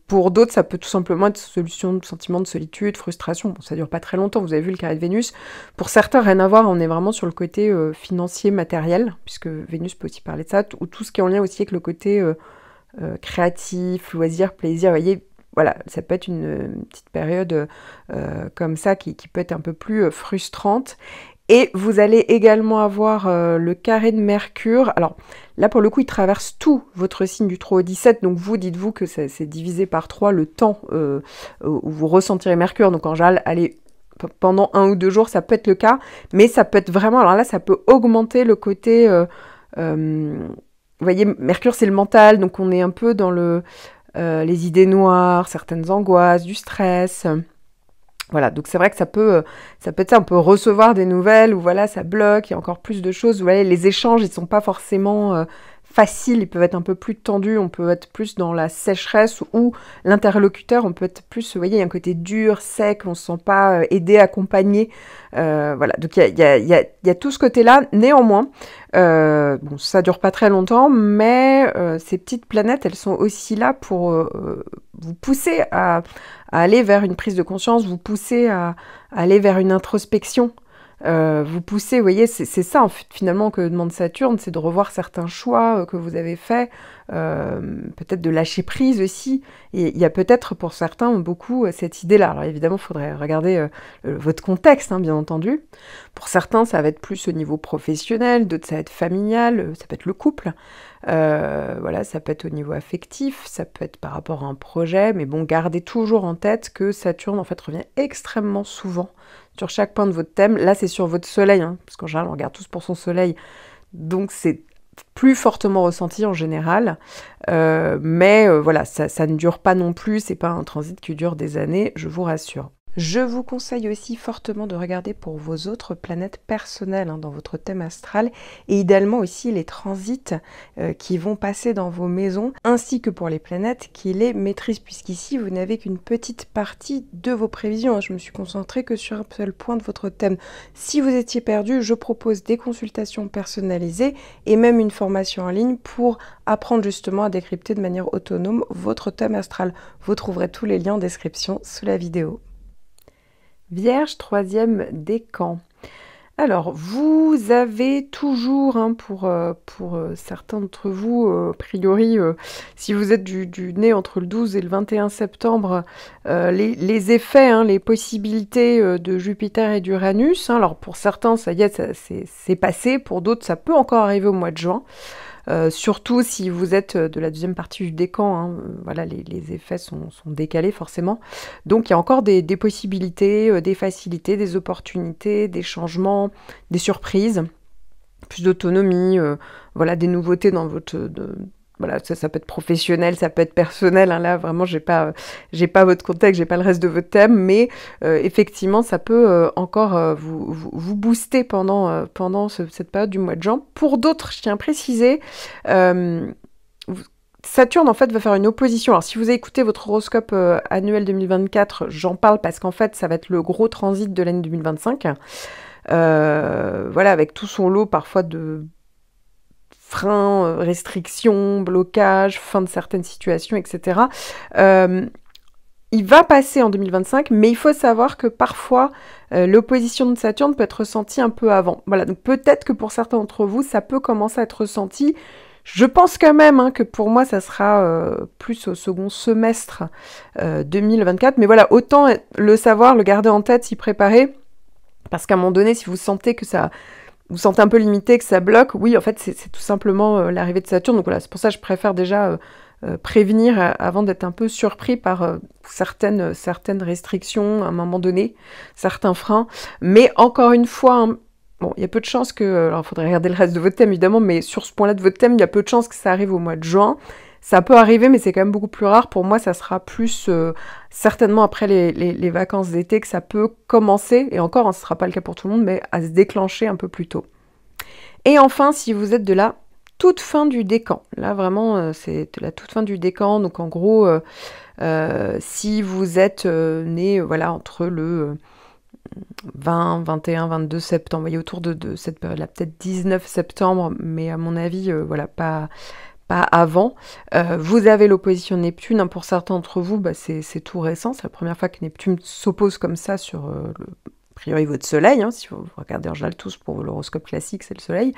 Pour d'autres, ça peut tout simplement être solution de sentiment de solitude, frustration. Bon, ça dure pas très longtemps, vous avez vu le carré de Vénus. Pour certains, rien à voir, on est vraiment sur le côté financier, matériel, puisque Vénus peut aussi parler de ça, ou tout ce qui est en lien aussi avec le côté créatif, loisir, plaisir. Vous voyez, voilà, ça peut être une petite période comme ça qui peut être un peu plus frustrante. Et vous allez également avoir le carré de Mercure. Alors là, pour le coup, il traverse tout votre signe du 3 au 17. Donc vous, dites-vous que c'est divisé par 3 le temps où vous ressentirez Mercure. Donc en général, allez, pendant 1 ou 2 jours, ça peut être le cas. Mais ça peut être vraiment... Alors là, ça peut augmenter le côté... vous voyez, Mercure, c'est le mental. Donc on est un peu dans les idées noires, certaines angoisses, du stress... Voilà, donc c'est vrai que ça peut être ça, on peut recevoir des nouvelles où voilà, ça bloque, il y a encore plus de choses, vous voyez, les échanges, ils ne sont pas forcément faciles, ils peuvent être un peu plus tendus, on peut être plus dans la sécheresse ou l'interlocuteur, on peut être plus, vous voyez, il y a un côté dur, sec, on ne se sent pas aidé, accompagné, voilà, donc il y a tout ce côté-là, néanmoins, bon, ça dure pas très longtemps, mais ces petites planètes, elles sont aussi là pour vous pousser à aller vers une prise de conscience, vous pousser à aller vers une introspection, vous poussez, vous voyez, c'est ça en fait, finalement que demande Saturne, c'est de revoir certains choix que vous avez faits, peut-être de lâcher prise aussi, et il y a peut-être pour certains beaucoup cette idée-là. Alors évidemment, il faudrait regarder votre contexte, hein, bien entendu. Pour certains, ça va être plus au niveau professionnel, d'autres ça va être familial, ça peut être le couple, voilà, ça peut être au niveau affectif, ça peut être par rapport à un projet, mais bon, gardez toujours en tête que Saturne en fait revient extrêmement souvent sur chaque point de votre thème. Là, c'est sur votre soleil, hein, parce qu'en général, on regarde tous pour son soleil, donc c'est plus fortement ressenti en général, mais voilà, ça ne dure pas non plus, c'est pas un transit qui dure des années, je vous rassure. Je vous conseille aussi fortement de regarder pour vos autres planètes personnelles hein, dans votre thème astral et idéalement aussi les transits qui vont passer dans vos maisons ainsi que pour les planètes qui les maîtrisent puisqu'ici vous n'avez qu'une petite partie de vos prévisions. Hein. Je me suis concentrée que sur un seul point de votre thème. Si vous étiez perdu, je propose des consultations personnalisées et même une formation en ligne pour apprendre justement à décrypter de manière autonome votre thème astral. Vous trouverez tous les liens en description sous la vidéo. Vierge, 3e décan. Alors, vous avez toujours, hein, pour certains d'entre vous, a priori, si vous êtes du né entre le 12 et le 21 septembre, les effets, hein, les possibilités de Jupiter et d'Uranus. Hein. Alors, pour certains, ça y est, c'est passé. Pour d'autres, ça peut encore arriver au mois de juin. Surtout si vous êtes de la deuxième partie du décan, hein, voilà, les effets sont décalés forcément. Donc il y a encore des possibilités, des facilités, des opportunités, des changements, des surprises, plus d'autonomie, voilà, des nouveautés dans votre... Voilà, ça peut être professionnel, ça peut être personnel. Hein, là, vraiment, j'ai pas votre contexte, j'ai pas le reste de votre thème, mais effectivement, ça peut encore vous booster pendant cette période du mois de juin. Pour d'autres, je tiens à préciser, Saturne, en fait, va faire une opposition. Alors, si vous avez écouté votre horoscope annuel 2024, j'en parle parce qu'en fait, ça va être le gros transit de l'année 2025. Voilà, avec tout son lot parfois de freins, restrictions, blocages, fin de certaines situations, etc. Il va passer en 2025, mais il faut savoir que parfois, l'opposition de Saturne peut être ressentie un peu avant. Voilà, donc peut-être que pour certains d'entre vous, ça peut commencer à être ressenti. Je pense quand même hein, que pour moi, ça sera plus au second semestre 2024. Mais voilà, autant le savoir, le garder en tête, s'y préparer. Parce qu'à un moment donné, si vous sentez que ça... Vous sentez un peu limité, que ça bloque, oui, en fait, c'est tout simplement l'arrivée de Saturne. Donc voilà, c'est pour ça que je préfère déjà prévenir avant d'être un peu surpris par certaines restrictions à un moment donné, certains freins. Mais encore une fois, hein, bon, il y a peu de chances que... Alors, il faudrait regarder le reste de votre thème, évidemment, mais sur ce point-là de votre thème, il y a peu de chances que ça arrive au mois de juin. Ça peut arriver, mais c'est quand même beaucoup plus rare. Pour moi, ça sera plus certainement après les vacances d'été que ça peut commencer, et encore, hein, ce ne sera pas le cas pour tout le monde, mais à se déclencher un peu plus tôt. Et enfin, si vous êtes de la toute fin du décan, là vraiment, c'est de la toute fin du décan, donc en gros, si vous êtes né voilà, entre le 20, 21, 22 septembre, vous voyez, autour de cette période-là, peut-être 19 septembre, mais à mon avis, voilà, pas avant. Vous avez l'opposition de Neptune, hein, pour certains d'entre vous, bah, c'est tout récent, c'est la première fois que Neptune s'oppose comme ça sur a priori votre soleil, hein, si vous regardez en général tous pour l'horoscope classique, c'est le soleil.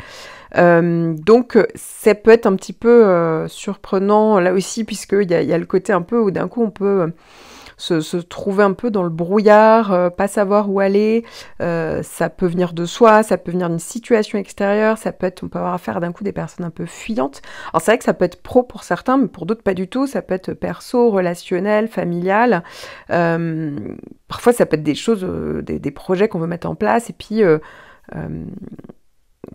Donc ça peut être un petit peu surprenant là aussi, puisqu'il y a le côté un peu où d'un coup on peut se trouver un peu dans le brouillard, pas savoir où aller. Ça peut venir de soi, ça peut venir d'une situation extérieure, on peut avoir affaire d'un coup des personnes un peu fuyantes. Alors c'est vrai que ça peut être pro pour certains, mais pour d'autres pas du tout. Ça peut être perso, relationnel, familial. Parfois ça peut être des choses, des projets qu'on veut mettre en place, et puis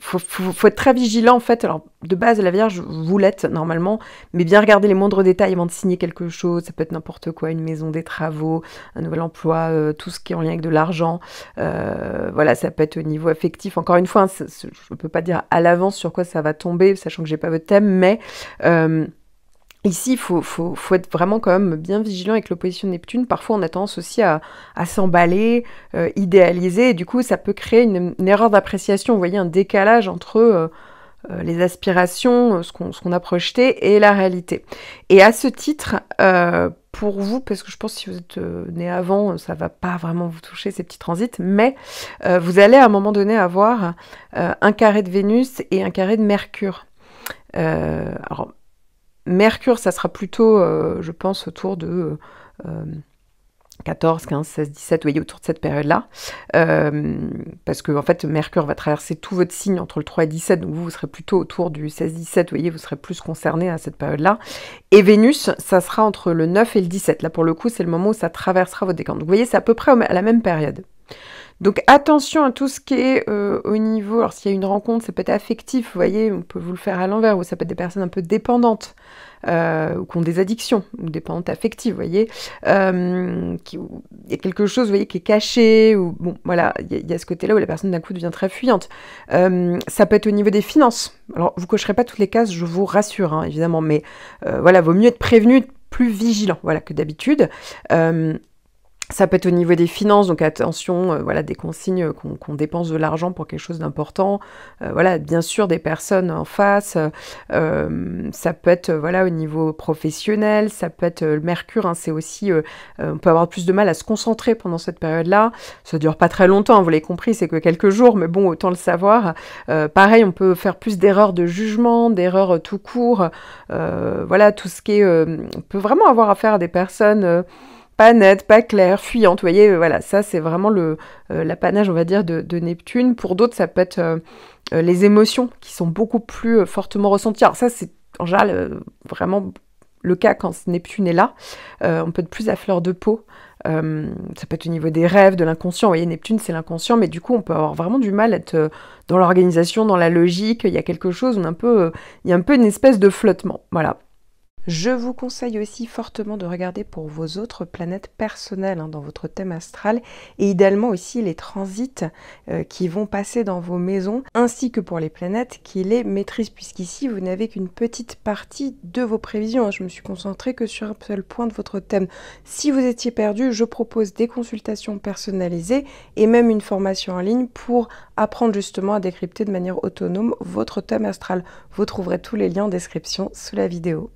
faut être très vigilant en fait. Alors de base la Vierge, vous l'êtes normalement, mais bien regarder les moindres détails avant de signer quelque chose. Ça peut être n'importe quoi, une maison, des travaux, un nouvel emploi, tout ce qui est en lien avec de l'argent. Voilà, ça peut être au niveau affectif. Encore une fois, hein, je ne peux pas dire à l'avance sur quoi ça va tomber, sachant que j'ai pas votre thème, mais ici, il faut être vraiment quand même bien vigilant avec l'opposition de Neptune. Parfois, on a tendance aussi à s'emballer, idéaliser, et du coup, ça peut créer une erreur d'appréciation. Vous voyez, un décalage entre les aspirations, ce qu'on a projeté, et la réalité. Et à ce titre, pour vous, parce que je pense que si vous êtes né avant, ça va pas vraiment vous toucher, ces petits transits, mais vous allez à un moment donné avoir un carré de Vénus et un carré de Mercure. Alors, Mercure, ça sera plutôt, je pense, autour de 14, 15, 16, 17, vous voyez, autour de cette période-là. Parce que, en fait, Mercure va traverser tout votre signe entre le 3 et 17, donc vous serez plutôt autour du 16-17, vous voyez, vous serez plus concerné à cette période-là. Et Vénus, ça sera entre le 9 et le 17. Là, pour le coup, c'est le moment où ça traversera votre décan. Donc, vous voyez, c'est à peu près à la même période. Donc attention à tout ce qui est au niveau, alors s'il y a une rencontre, ça peut être affectif, vous voyez, on peut vous le faire à l'envers, ou ça peut être des personnes un peu dépendantes, ou qui ont des addictions, ou dépendantes affectives, vous voyez. Il y a quelque chose, vous voyez, qui est caché, ou bon, voilà, il y a ce côté-là où la personne d'un coup devient très fuyante. Ça peut être au niveau des finances. Alors, vous cocherez pas toutes les cases, je vous rassure, hein, évidemment, mais voilà, vaut mieux être prévenu, plus vigilant, voilà, que d'habitude. Ça peut être au niveau des finances, donc attention, voilà, des consignes qu'on dépense de l'argent pour quelque chose d'important. Voilà, bien sûr, des personnes en face. Ça peut être, voilà, au niveau professionnel. Ça peut être le Mercure, hein, c'est aussi... on peut avoir plus de mal à se concentrer pendant cette période-là. Ça dure pas très longtemps, hein, vous l'avez compris, c'est que quelques jours, mais bon, autant le savoir. Pareil, on peut faire plus d'erreurs de jugement, d'erreurs tout court. Voilà, tout ce qui est... on peut vraiment avoir affaire à des personnes... pas nette, pas claire, fuyante, vous voyez, voilà, ça c'est vraiment l'apanage, on va dire, de Neptune. Pour d'autres, ça peut être les émotions qui sont beaucoup plus fortement ressenties. Alors ça, c'est en général vraiment le cas quand Neptune est là. On peut être plus à fleur de peau. Ça peut être au niveau des rêves, de l'inconscient. Vous voyez, Neptune, c'est l'inconscient, mais du coup, on peut avoir vraiment du mal à être dans l'organisation, dans la logique. Il y a quelque chose, il y a un peu une espèce de flottement, voilà. Je vous conseille aussi fortement de regarder pour vos autres planètes personnelles, hein, dans votre thème astral, et idéalement aussi les transits qui vont passer dans vos maisons, ainsi que pour les planètes qui les maîtrisent, puisqu'ici vous n'avez qu'une petite partie de vos prévisions, hein. Je me suis concentrée que sur un seul point de votre thème. Si vous étiez perdu, je propose des consultations personnalisées et même une formation en ligne pour apprendre justement à décrypter de manière autonome votre thème astral. Vous trouverez tous les liens en description sous la vidéo.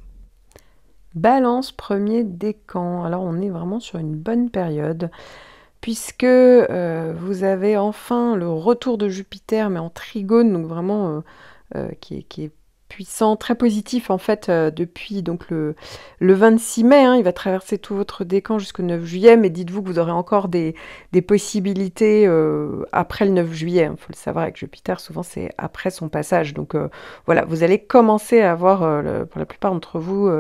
Balance, premier décan. Alors on est vraiment sur une bonne période, puisque vous avez enfin le retour de Jupiter, mais en trigone, donc vraiment qui est puissant, très positif en fait depuis donc le 26 mai. Hein, il va traverser tout votre décan jusqu'au 9 juillet, mais dites-vous que vous aurez encore des possibilités après le 9 juillet. Il faut le savoir, avec Jupiter, souvent c'est après son passage. Donc voilà, vous allez commencer à avoir, pour la plupart d'entre vous,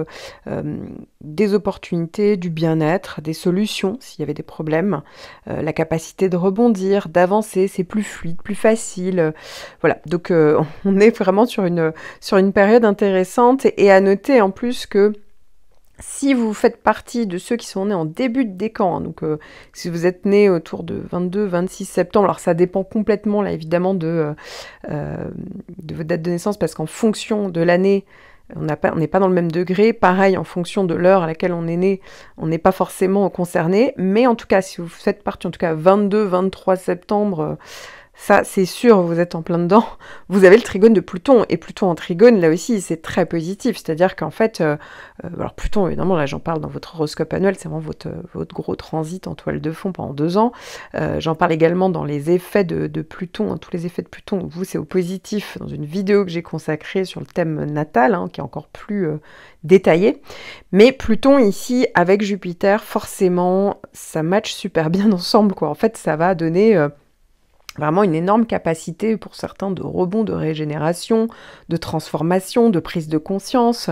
des opportunités, du bien-être, des solutions s'il y avait des problèmes, la capacité de rebondir, d'avancer, c'est plus fluide, plus facile. Voilà, donc on est vraiment sur une période intéressante et à noter en plus que si vous faites partie de ceux qui sont nés en début de décan, hein, donc si vous êtes né autour de 22-26 septembre, alors ça dépend complètement là évidemment de votre date de naissance parce qu'en fonction de l'année, on n'est pas dans le même degré. Pareil, en fonction de l'heure à laquelle on est né, on n'est pas forcément concerné. Mais en tout cas, si vous faites partie, en tout cas 22-23 septembre, ça, c'est sûr, vous êtes en plein dedans. Vous avez le trigone de Pluton. Et Pluton en trigone, là aussi, c'est très positif. C'est-à-dire qu'en fait, alors Pluton, évidemment, là, j'en parle dans votre horoscope annuel, c'est vraiment votre gros transit en toile de fond pendant 2 ans. J'en parle également dans les effets de Pluton, hein, tous les effets de Pluton. Vous, c'est au positif, dans une vidéo que j'ai consacrée sur le thème natal, hein, qui est encore plus détaillé. Mais Pluton, ici, avec Jupiter, forcément, ça match super bien ensemble, quoi. En fait, ça va donner vraiment une énorme capacité pour certains de rebond, de régénération, de transformation, de prise de conscience.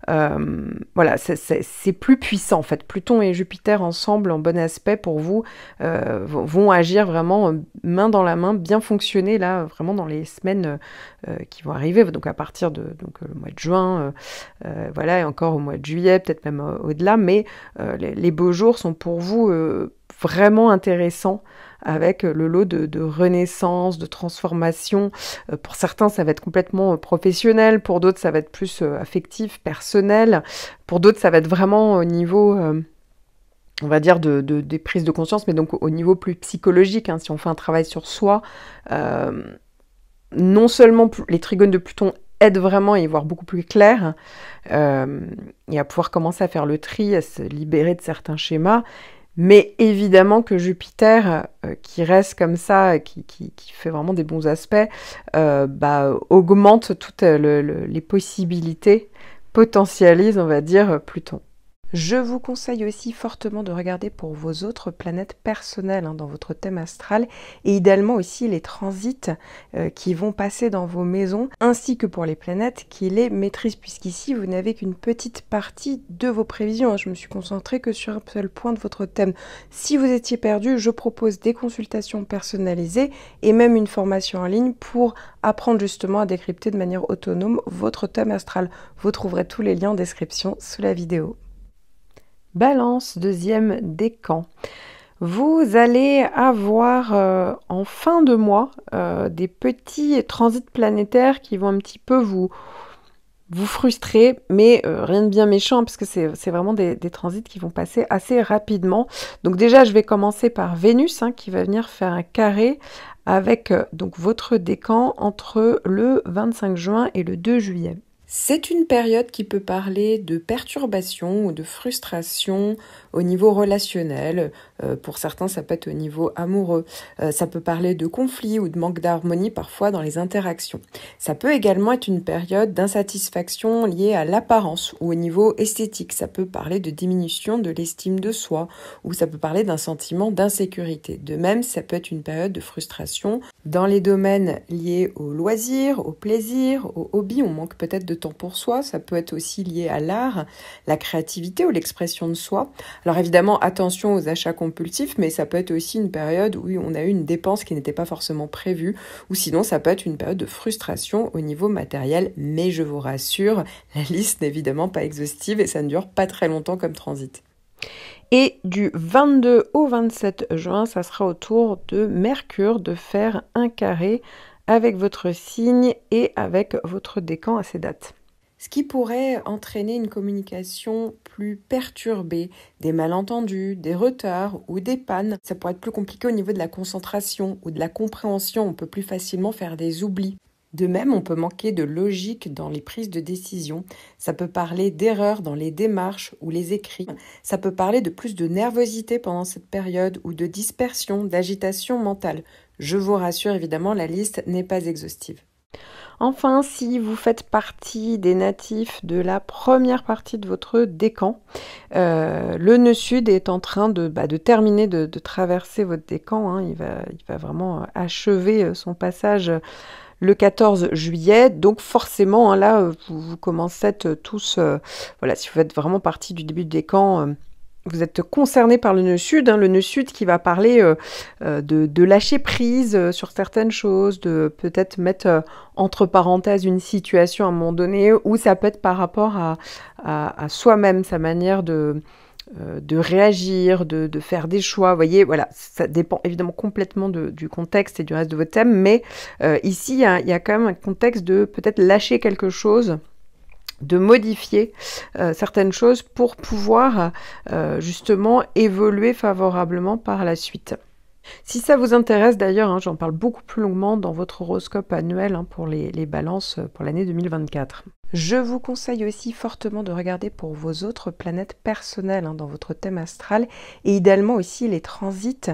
Voilà, c'est plus puissant en fait. Pluton et Jupiter ensemble en bon aspect pour vous vont agir vraiment main dans la main, bien fonctionner là vraiment dans les semaines qui vont arriver. Donc à partir de le mois de juin, voilà, et encore au mois de juillet, peut-être même au-delà. Mais les beaux jours sont pour vous vraiment intéressants, avec le lot de renaissance, de transformation. Pour certains, ça va être complètement professionnel, pour d'autres, ça va être plus affectif, personnel, pour d'autres, ça va être vraiment au niveau, on va dire, des prises de conscience, mais donc au niveau plus psychologique, hein, si on fait un travail sur soi. Non seulement les trigones de Pluton aident vraiment à y voir beaucoup plus clair, et à pouvoir commencer à faire le tri, à se libérer de certains schémas, mais évidemment que Jupiter, qui reste comme ça, qui fait vraiment des bons aspects, augmente toutes les possibilités, potentialise, on va dire, Pluton. Je vous conseille aussi fortement de regarder pour vos autres planètes personnelles hein, dans votre thème astral et idéalement aussi les transits qui vont passer dans vos maisons ainsi que pour les planètes qui les maîtrisent puisqu'ici vous n'avez qu'une petite partie de vos prévisions. Hein. Je me suis concentrée que sur un seul point de votre thème. Si vous étiez perdu, je propose des consultations personnalisées et même une formation en ligne pour apprendre justement à décrypter de manière autonome votre thème astral. Vous trouverez tous les liens en description sous la vidéo. Balance, deuxième décan. Vous allez avoir en fin de mois des petits transits planétaires qui vont un petit peu vous frustrer, mais rien de bien méchant parce que c'est vraiment des transits qui vont passer assez rapidement. Donc déjà, je vais commencer par Vénus hein, qui va venir faire un carré avec donc votre décan entre le 25 juin et le 2 juillet. C'est une période qui peut parler de perturbation ou de frustration au niveau relationnel. Pour certains, ça peut être au niveau amoureux. Ça peut parler de conflits ou de manque d'harmonie parfois dans les interactions. Ça peut également être une période d'insatisfaction liée à l'apparence ou au niveau esthétique. Ça peut parler de diminution de l'estime de soi ou ça peut parler d'un sentiment d'insécurité. De même, ça peut être une période de frustration dans les domaines liés au loisir, au plaisir, au hobby. On manque peut-être de temps pour soi. Ça peut être aussi lié à l'art, la créativité ou l'expression de soi. Alors évidemment, attention aux achats compulsifs, mais ça peut être aussi une période où on a eu une dépense qui n'était pas forcément prévue, ou sinon ça peut être une période de frustration au niveau matériel, mais je vous rassure, la liste n'est évidemment pas exhaustive et ça ne dure pas très longtemps comme transit. Et du 22 au 27 juin, ça sera au tour de Mercure de faire un carré avec votre signe et avec votre décan à ces dates. Ce qui pourrait entraîner une communication plus perturbée, des malentendus, des retards ou des pannes. Ça pourrait être plus compliqué au niveau de la concentration ou de la compréhension. On peut plus facilement faire des oublis. De même, on peut manquer de logique dans les prises de décision. Ça peut parler d'erreurs dans les démarches ou les écrits. Ça peut parler de plus de nervosité pendant cette période ou de dispersion, d'agitation mentale. Je vous rassure, évidemment, la liste n'est pas exhaustive. Enfin, si vous faites partie des natifs de la première partie de votre décan, le nœud sud est en train de terminer de traverser votre décan, hein. Il va vraiment achever son passage le 14 juillet. Donc forcément, hein, là, vous commencez à être tous... voilà, si vous faites vraiment partie du début du décan... vous êtes concerné par le nœud sud, hein, le nœud sud qui va parler de lâcher prise sur certaines choses, de peut-être mettre entre parenthèses une situation à un moment donné, ou ça peut être par rapport à soi-même, sa manière de réagir, de faire des choix. Vous voyez, voilà, ça dépend évidemment complètement du contexte et du reste de votre thème, mais ici, il y a quand même un contexte de peut-être lâcher quelque chose, de modifier certaines choses pour pouvoir justement évoluer favorablement par la suite. Si ça vous intéresse d'ailleurs, hein, j'en parle beaucoup plus longuement dans votre horoscope annuel hein, pour les balances pour l'année 2024. Je vous conseille aussi fortement de regarder pour vos autres planètes personnelles hein, dans votre thème astral et idéalement aussi les transits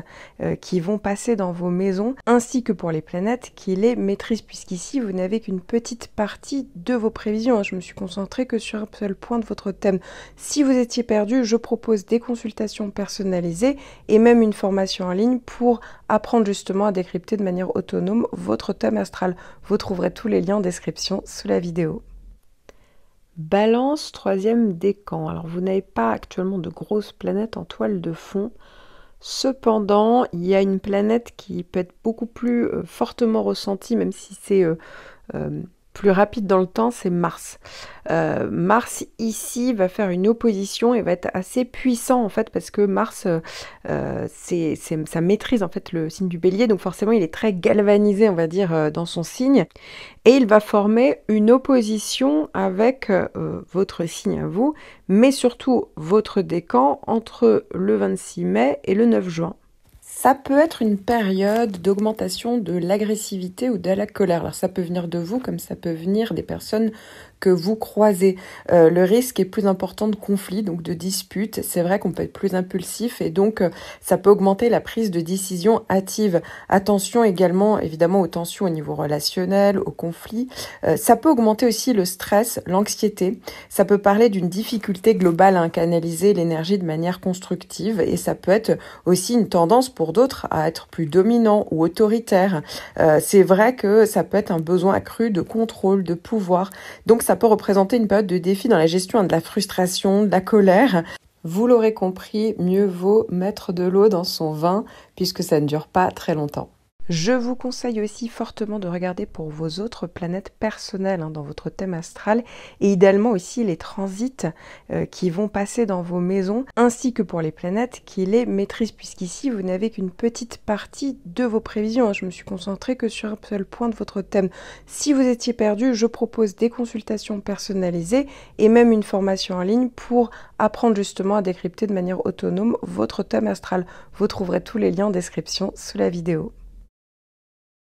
qui vont passer dans vos maisons ainsi que pour les planètes qui les maîtrisent puisqu'ici vous n'avez qu'une petite partie de vos prévisions. Hein. Je me suis concentrée que sur un seul point de votre thème. Si vous étiez perdu, je propose des consultations personnalisées et même une formation en ligne pour apprendre justement à décrypter de manière autonome votre thème astral. Vous trouverez tous les liens en description sous la vidéo. Balance, troisième décan. Alors vous n'avez pas actuellement de grosses planètes en toile de fond. Cependant, il y a une planète qui peut être beaucoup plus fortement ressentie, même si c'est plus rapide dans le temps, c'est Mars. Mars ici va faire une opposition et va être assez puissant en fait parce que Mars ça maîtrise en fait le signe du Bélier, donc forcément il est très galvanisé on va dire dans son signe et il va former une opposition avec votre signe à vous, mais surtout votre décan entre le 26 mai et le 9 juin. Ça peut être une période d'augmentation de l'agressivité ou de la colère. Alors ça peut venir de vous comme ça peut venir des personnes que vous croisez. Le risque est plus important de conflits, donc de disputes. C'est vrai qu'on peut être plus impulsif et donc ça peut augmenter la prise de décision hâtive. Attention également évidemment aux tensions au niveau relationnel, aux conflits. Ça peut augmenter aussi le stress, l'anxiété. Ça peut parler d'une difficulté globale à canaliser l'énergie de manière constructive et ça peut être aussi une tendance pour d'autres à être plus dominant ou autoritaire. C'est vrai que ça peut être un besoin accru de contrôle, de pouvoir. Donc ça peut représenter une période de défi dans la gestion de la frustration, de la colère. Vous l'aurez compris, mieux vaut mettre de l'eau dans son vin puisque ça ne dure pas très longtemps. Je vous conseille aussi fortement de regarder pour vos autres planètes personnelles hein, dans votre thème astral et idéalement aussi les transits qui vont passer dans vos maisons ainsi que pour les planètes qui les maîtrisent puisqu'ici vous n'avez qu'une petite partie de vos prévisions. Hein. Je me suis concentrée que sur un seul point de votre thème. Si vous étiez perdu, je propose des consultations personnalisées et même une formation en ligne pour apprendre justement à décrypter de manière autonome votre thème astral. Vous trouverez tous les liens en description sous la vidéo.